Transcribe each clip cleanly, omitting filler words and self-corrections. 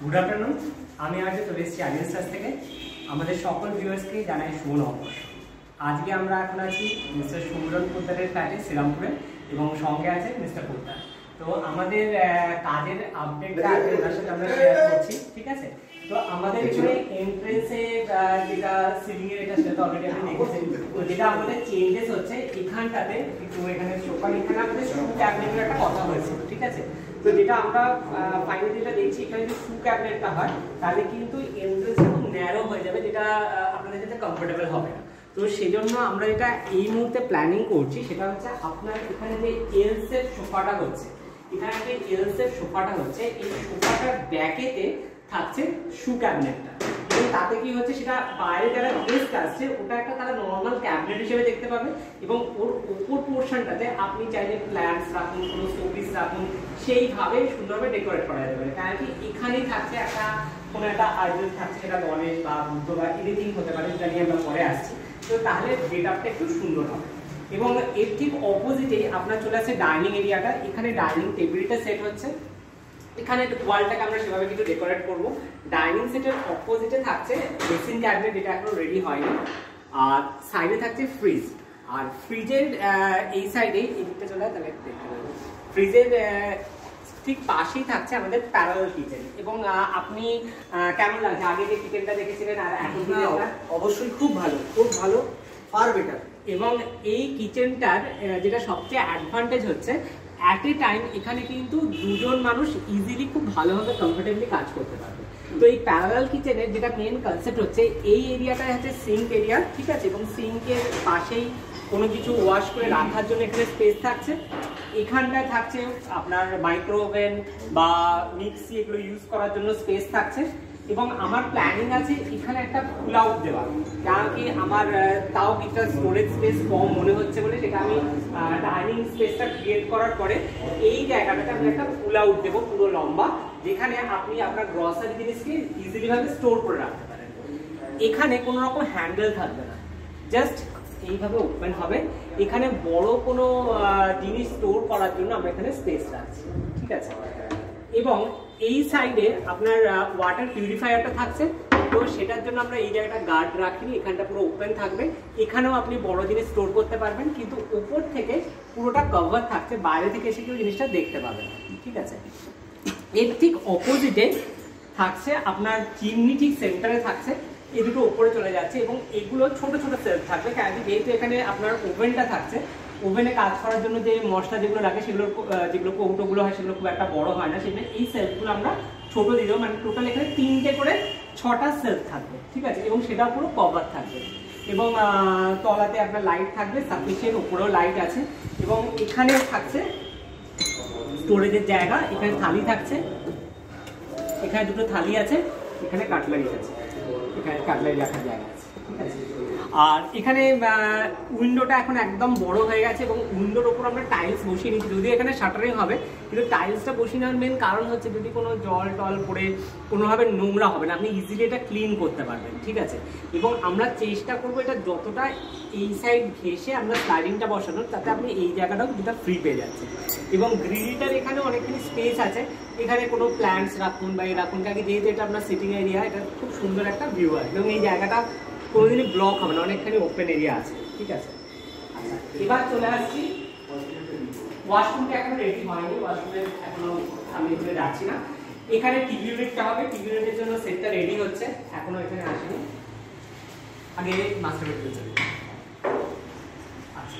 Good afternoon. আমি আজ চলে এসেছি আলিয়ান্স ক্লাস থেকে। আমাদের সকল ভিউয়ার্সকে জানাই শুভ নববর্ষ। আজকে আমরা এখন আছি মিস্টার সুমরন পোদ্দারের ফ্ল্যাটে শ্রীরামপুরে এবং সঙ্গে আছে মিস্টার পোদ্দার। তো আমাদের কাজের আপডেটটা আজকে ওনার সাথে আমরা শেয়ার করছি, ঠিক আছে? তো আমাদের এখানে এন্ট্রেন্সে যেটা সিলিং এর এটা সেটা অলরেডি আপনি দেখেছেন। তো যেটা আমাদের চেঞ্জেস হচ্ছে এখানটাতে একটু এখানে সোফার এখানে আমাদের শু ক্যাবিনেটের একটা কথা হয়েছে, ঠিক আছে? তো যেটা আমরা ফাইনালি যেটা দেখছি এখানে যদি শু ক্যাবিনেটটা হয় তাহলে কিন্তু এন্ট্রেন্স খুব ন্যারো হয়ে যাবে, যেটা আপনাদের কাছে কমফোর্টেবল হবে না। তো সেই জন্য আমরা যেটা এই মুহূর্তে প্ল্যানিং করছি সেটা হচ্ছে আপনার এখানে যে এল শেপ সোফাটা হচ্ছে, এখানে যে এল শেপ সোফাটা হচ্ছে এই সোফাটার ব্যাকেতে থাকছে শু ক্যাবিনেটটা। এবং তাতে কি হচ্ছে সেটা বাইরে যারা গেস্ট আসছে ওটা একটা তারা নর্মাল ক্যাবিনেট হিসেবে দেখতে পাবে এবং ওর উপর পোর্শনটাতে আপনি চাইলে প্ল্যান্টস রাখুন, কোনো শোপিস রাখুন, সেইভাবে সুন্দরভাবে ডেকোরেট করা যাবে। কারণ কি এখানেই থাকছে একটা কোনো একটা আইডল থাকছে, সেটা গণেশ বা বুদ্ধ বা এনিথিং হতে পারে, যেটা নিয়ে আমরা পরে আসছি। তো তাহলে গেটআপটা একটু সুন্দর হবে। এবং এর ঠিক অপোজিটে আপনার চলে আসছে ডাইনিং এরিয়াটা। এখানে ডাইনিং টেবিলটা সেট হচ্ছে, এখানে ওয়ালটাকে আমরা সেভাবে কিছু ডেকোরেট করব। ডাইনিং সেটের অপোজিটে থাকছে বেসিন ক্যাবিনেট, যেটা এখনো রেডি হয়নি। আর সাইডে থাকছে ফ্রিজ। আর ফ্রিজের এই সাইডে এই দিকটা চলে যায় তাহলে দেখতে পাবেন ফ্রিজের ঠিক পাশেই থাকছে আমাদের প্যারালাল কিচেন। এবং আপনি কেমন লাগছে আগে যে কিচেনটা দেখেছিলেন আর এখন কিচেনটা? অবশ্যই খুব ভালো, খুব ভালো, ফার বেটার। এবং এই কিচেনটার যেটা সবচেয়ে অ্যাডভান্টেজ হচ্ছে অ্যাট এ টাইম এখানে কিন্তু দুজন মানুষ ইজিলি খুব ভালোভাবে কমফোর্টেবলি কাজ করতে পারবে। তো এই প্যারালাল কিচেনের যেটা মেন কনসেপ্ট হচ্ছে এই এরিয়াটা হচ্ছে সিঙ্ক এরিয়া, ঠিক আছে? এবং সিঙ্কের পাশেই কোনো কিছু ওয়াশ করে রাখার জন্য এখানে স্পেস থাকছে। এখানটায় থাকছে আপনার মাইক্রো ওভেন বা মিক্সি এগুলো ইউজ করার জন্য স্পেস থাকছে। এবং আমার প্ল্যানিং আছে এখানে একটা পুল আউট দেওয়া, কারণ কি আমার তাও কিছুটা স্টোরেজ স্পেস কম মনে হচ্ছে বলে সেটা আমি ডাইনিং স্পেসটা ক্রিয়েট করার পরে এই জায়গাটাতে আমি একটা পুল আউট দেবো পুরো লম্বা, যেখানে আপনি আপনার গ্রসারি জিনিসকে ইজিলি ভাবে স্টোর করে রাখতে পারেন। এখানে কোনো রকম হ্যান্ডেল থাকবে না, জাস্ট এইভাবে ওপেন হবে। এখানে বড় কোনো জিনিস স্টোর করার জন্য আমরা এখানে স্পেস রাখছি, ঠিক আছে? এবং এই সাইডে আপনার ওয়াটার পিউরিফায়ারটা থাকছে। তো সেটার জন্য আমরা এই জায়গাটা গার্ড রাখিনি, এখানটা পুরো ওপেন থাকবে। এখানেও আপনি বড় জিনিস স্টোর করতে পারবেন, কিন্তু উপর থেকে পুরোটা কভার থাকছে, বাইরে থেকে এসে কেউ জিনিসটা দেখতে পাবেন, ঠিক আছে? এর ঠিক অপোজিটে থাকছে আপনার চিমনি, ঠিক সেন্টারে থাকছে। এই দুটো উপরে চলে যাচ্ছে এবং এগুলো ছোট ছোট সেলফ থাকবে, কারণ যেহেতু এখানে আপনার ওভেনটা থাকছে। ওভেনে কাজ করার জন্য যে মশলা যেগুলো রাখে সেগুলো যেগুলো কৌটোগুলো হয় সেগুলো খুব একটা বড় হয় না, সেজন্য এই সেলফগুলো আমরা ছোট দিয়ে দেবো। মানে টোটাল এখানে 3টে করে 6টা সেলফ থাকবে, ঠিক আছে? এবং সেটা পুরো কভার থাকবে। এবং তলাতে আপনার লাইট থাকবে সাফিসিয়েন্ট, উপরেও লাইট আছে। এবং এখানে থাকছে স্টোরেজের জায়গা, এখানে থালি থাকছে, এখানে দুটো থালি আছে, এখানে কাটলারি আছে, এখানে কাটলারি রাখার জায়গা আছে, ঠিক আছে? আর এখানে উইন্ডোটা এখন একদম বড় হয়ে গেছে এবং উইন্ডোর ওপর আমরা টাইলস বসিয়ে নিচ্ছি। যদিও এখানে শাটারিং হবে, কিন্তু টাইলসটা বসিয়ে নেওয়ার মেন কারণ হচ্ছে যদি কোনো জল টল পড়ে কোনোভাবে নোংরা হবে না, আপনি ইজিলি এটা ক্লিন করতে পারবেন, ঠিক আছে? এবং আমরা চেষ্টা করবো এটা যতটা এই সাইড ঘেসে আমরা স্লাইডিংটা বসানোর, তাতে আপনি এই জায়গাটাও যেটা ফ্রি পেয়ে যাচ্ছে। এবং গ্রিলটার এখানে অনেকখানি স্পেস আছে, এখানে কোনো প্ল্যান্টস রাখুন বা রাখুন, কারণ যেহেতু এটা আপনার সিটিং এরিয়া, এটা খুব সুন্দর একটা ভিউ আছে এবং এই জায়গাটা কোনোদিনই ব্লক হবে না, অনেকখানি ওপেন এরিয়া আছে, ঠিক আছে? আচ্ছা, এবার চলে আসছি ওয়াশরুমটা। এখন রেডি হয়নি, ওয়াশরুমে এখনো আমি এখানে যাচ্ছি না। এখানে টিভি ইউনিটটা হবে, টিভি ইউনিটের জন্য সেটটা রেডি হচ্ছে, এখনো এখানে আসেনি। আগে মাস্টার বেডরুমে চলে। আচ্ছা,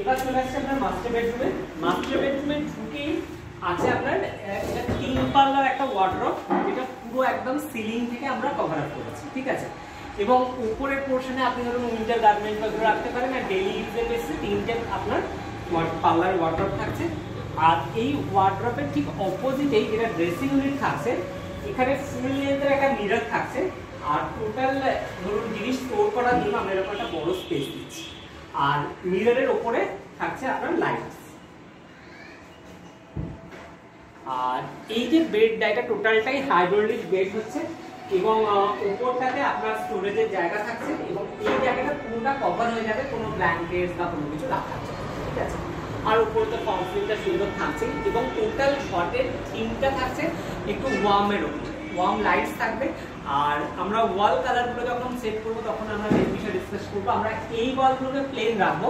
এবার চলে আসছে আপনার মাস্টার বেডরুমে। মাস্টার বেডরুমে ঢুকেই আছে আপনার এটা 3 পাল্লার একটা ওয়ার্ডরোব, যেটা পুরো একদম সিলিং থেকে আমরা কভার আপ করেছি, ঠিক আছে? এবং উপরের পোর্শনে আপনি ধরুন উইন্টার গার্মেন্ট গুলো রাখতে পারেন, আর ডেইলি ইউজের বেসিসে 3টে আপনার পাল্লার ওয়ার্ডরোব থাকছে। আর এই ওয়ার্ডরোবের ঠিক অপোজিটেই যেটা ড্রেসিং ইউনিট থাকছে, এখানে ফুল লেন্থের একটা মিরর থাকছে। আর টোটাল ধরুন জিনিস স্টোর করার জন্য আমরা এরকম একটা বড় স্পেস দিচ্ছি। আর মিররের ওপরে থাকছে আপনার লাইট। আর এই যে বেডটা, এটা টোটালটাই হাইড্রোলিক বেড হচ্ছে এবং উপরটাতে আপনার স্টোরেজের জায়গা থাকছে এবং এই জায়গাটা পুরোটা কভার হয়ে যাবে কোনো ব্ল্যাঙ্কেট বা কোনো কিছু রাখার জন্য, ঠিক আছে? আর উপরে তো কমপ্লিটটা সুন্দর থাকছে এবং টোটাল ঘটের থিমটা থাকছে একটু ওয়ার্মের ওপর, ওয়ার্ম লাইটস থাকবে। আর আমরা ওয়াল কালারগুলো যখন সেট করবো তখন আমরা এই বিষয়ে ডিসকাস করবো। আমরা এই ওয়ালগুলোকে প্লেন রাখবো,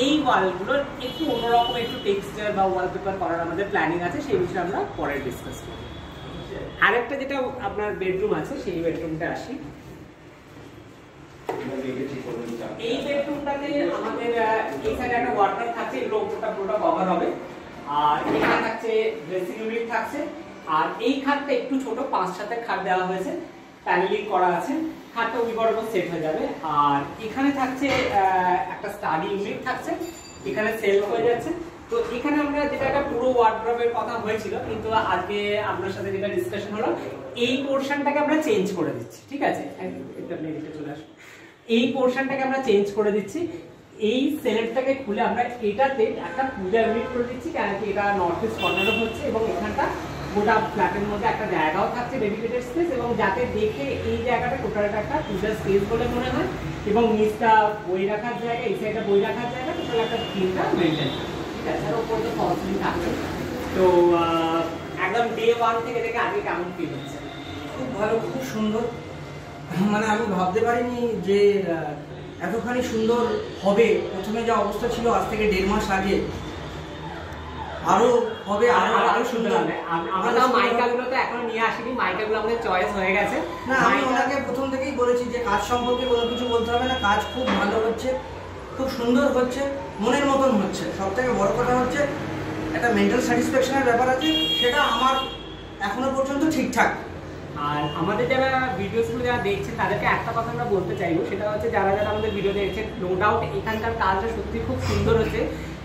এই ওয়ালগুলোর একটু অন্যরকম একটু টেক্সচার বা ওয়ালপেপার করার আমাদের প্ল্যানিং আছে, সেই বিষয়ে আমরা পরে ডিসকাস করবো। আরেকটা যেটা আপনার বেডরুম আছে, সেই বেডরুমটা আসি। এই বেডরুমটাতে আমাদের এই সাইডে একটা ওয়ার্ডরোব থাকছে, এগুলো উপরটা পুরোটা কভার হবে। আর এখানে থাকছে ড্রেসিং ইউনিট থাকছে। আর এই খাটটা একটু ছোট, 5-7 খাট দেওয়া হয়েছে, প্যানেলিং করা আছে, খাটটা উইবার উপর সেট হয়ে যাবে। আর এখানে থাকছে একটা স্টাডি ইউনিট থাকছে, এখানে সেলফ হয়ে যাচ্ছে। তো এখানে আমরা যেটা একটা পুরো ওয়ার্ডরোবের কথা হয়েছিল, কিন্তু আজকে আপনার সাথে যেটা ডিসকাশন হলো, এই পোর্শনটাকে আমরা চেঞ্জ করে দিচ্ছি, ঠিক আছে? এটা আপনি এদিকে চলে আসুন। এই পোর্শনটাকে আমরা চেঞ্জ করে দিচ্ছি, এই সেলেটটাকে খুলে আমরা এটাতে একটা পূজা ইউনিট করে দিচ্ছি, কারণ কি এটা নর্থ ইস্ট কর্নারও হচ্ছে এবং এখানটা গোটা ফ্ল্যাটের মধ্যে একটা জায়গাও থাকছে ডেডিকেটেড স্পেস, এবং যাতে দেখে এই জায়গাটা টোটালটা একটা পূজার স্পেস বলে মনে হয়, এবং নিচটা বই রাখার জায়গা, এই সাইডটা বই রাখার জায়গা, টোটাল একটা থিমটা মেনটেন করে, ঠিক আছে? আর ওপরে তো ফলসিলিং থাকবে। তো একদম ডে 1 থেকে দেখে আগে কেমন ফিল হচ্ছে? খুব ভালো, খুব সুন্দর। মানে আমি ভাবতে পারিনি যে এতখানি সুন্দর হবে। প্রথমে যা অবস্থা ছিল আজ থেকে 1.5 মাস আগে, আরো হবে, আরো সুন্দর হবে। আমরা তো মাইকাগুলো তো এখনো নিয়ে আসিনি, মাইকাগুলো আমাদের চয়েস হয়ে গেছে। না, আমি ওনাকে প্রথম থেকেই বলেছি যে কাজ সম্পর্কে কোনো কিছু বলতে হবে না, কাজ খুব ভালো হচ্ছে, খুব সুন্দর হচ্ছে, মনের মতন হচ্ছে। সব থেকে বড় কথা হচ্ছে একটা মেন্টাল স্যাটিসফ্যাকশনের ব্যাপার আছে, সেটা আমার এখনো পর্যন্ত ঠিকঠাক। আর আমাদের যারা ভিডিওসগুলো যারা দেখছেন তাদেরকে একটা কথা আমরা বলতে চাইবো, সেটা হচ্ছে যারা যারা আমাদের ভিডিও দেখছেন, নো ডাউট এখানকার কাজটা সত্যি খুব সুন্দর হচ্ছে,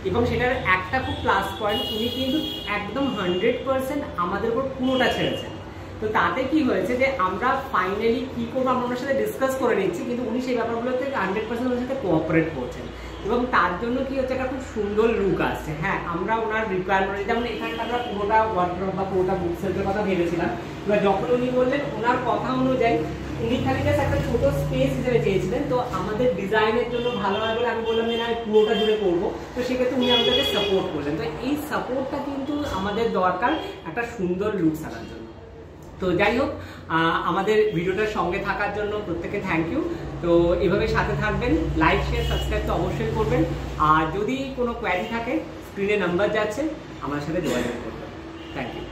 এবং সেটার একটা খুব প্লাস পয়েন্ট, উনি কিন্তু একদম 100% আমাদের উপর পুরোটা ছেড়েছেন। তো তাতে কি হয়েছে যে আমরা ফাইনালি কি করবো আমরা ওনার সাথে ডিসকাস করে নিচ্ছি, কিন্তু উনি সেই ব্যাপারগুলোতে 100% ওনার সাথে কোঅপারেট করছেন, এবং তার জন্য কি হচ্ছে একটা খুব সুন্দর লুক আসছে। হ্যাঁ, আমরা ওনার রিকোয়ারমেন্ট, যেমন এখানটা আমরা পুরোটা ওয়ার্ডরোব বা পুরোটা বুক সেলফের কথা ভেবেছিলাম, এবার যখন উনি বললেন ওনার কথা অনুযায়ী উনি খালি জাস্ট একটা ছোট স্পেস হিসেবে চেয়েছিলেন, তো আমাদের ডিজাইনের জন্য ভালো হয় বলে আমি বললাম যে না, আমি পুরোটা জুড়ে করবো। তো সেক্ষেত্রে উনি আমাদেরকে সাপোর্ট করলেন। তো এই সাপোর্টটা কিন্তু আমাদের দরকার একটা সুন্দর লুক আনার জন্য। তো যাই হোক, আমাদের ভিডিওটার সঙ্গে থাকার জন্য প্রত্যেকে থ্যাংক ইউ। তো এভাবে সাথে থাকবেন, লাইক শেয়ার সাবস্ক্রাইব তো অবশ্যই করবেন। আর যদি কোনো কোয়ারি থাকে, স্ক্রিনে নাম্বার যাচ্ছে, আমার সাথে যোগাযোগ করবেন। Thank you.